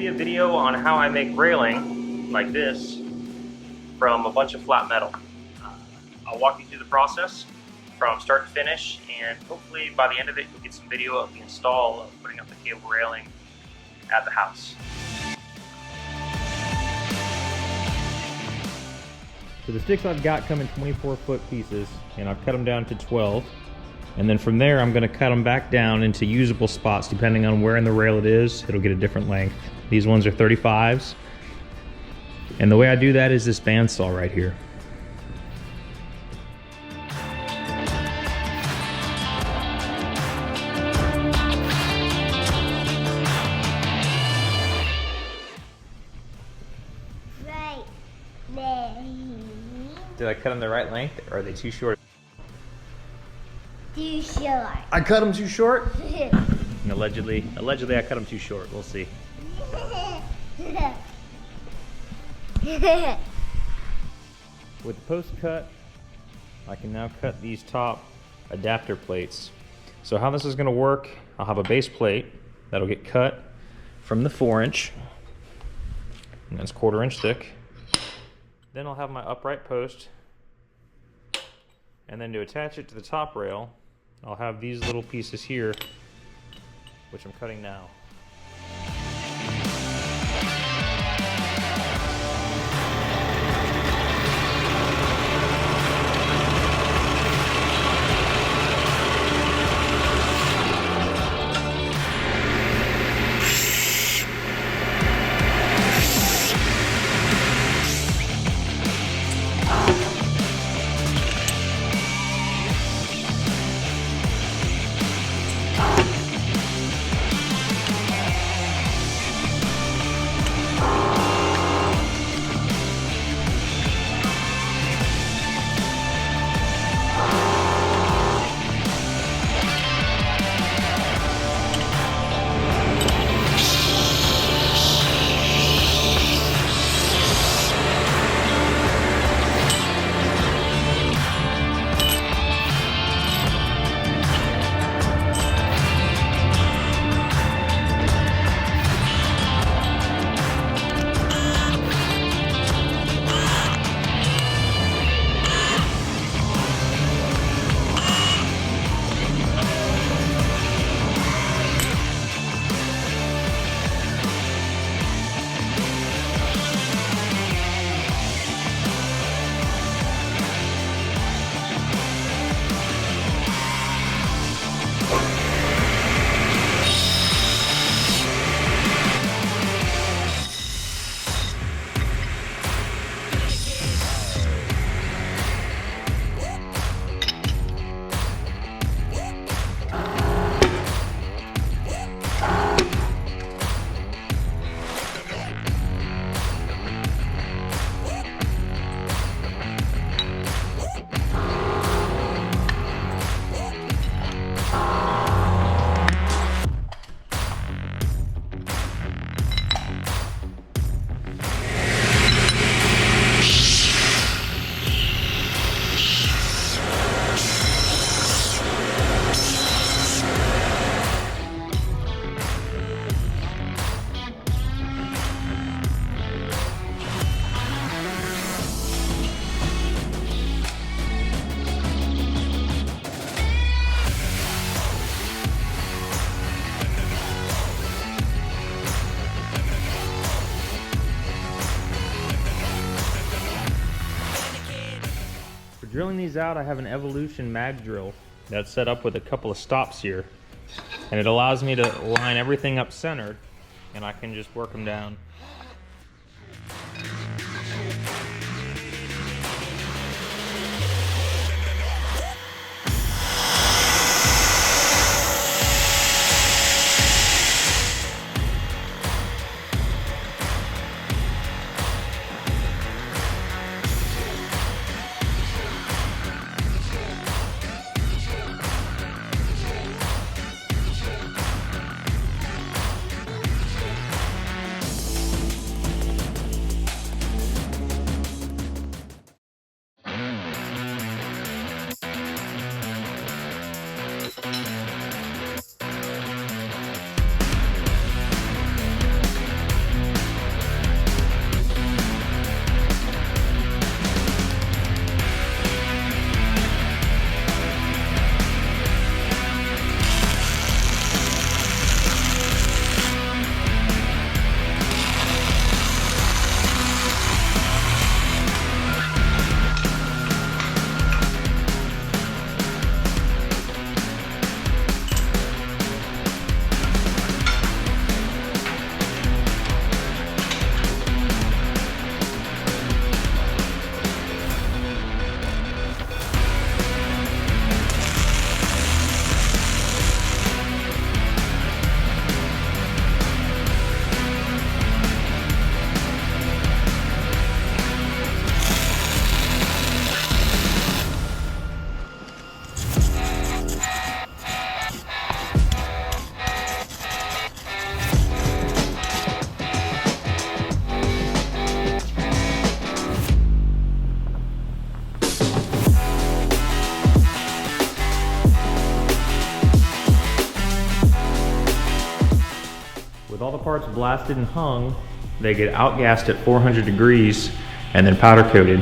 be a video on how I make railing like this from a bunch of flat metal. I'll walk you through the process from start to finish, and hopefully by the end of it you'll get some video of the install of putting up the cable railing at the house. So the sticks I've got come in 24-foot pieces, and I've cut them down to 12. And then from there I'm going to cut them back down into usable spots. Depending on where in the rail it is, it'll get a different length. These ones are 35s. And the way I do that is this bandsaw right here. Did I cut them the right length, or are they too short? Too short. I cut them too short? And allegedly I cut them too short. We'll see. With the post cut, I can now cut these top adapter plates. So how this is going to work, I'll have a base plate that'll get cut from the 4-inch, and that's 1/4 inch thick. Then I'll have my upright post, and then to attach it to the top rail, I'll have these little pieces here, which I'm cutting now. Drilling these out, I have an Evolution mag drill that's set up with a couple of stops here, and it allows me to line everything up centered, and I can just work them down. all the parts blasted and hung, they get outgassed at 400 degrees and then powder coated.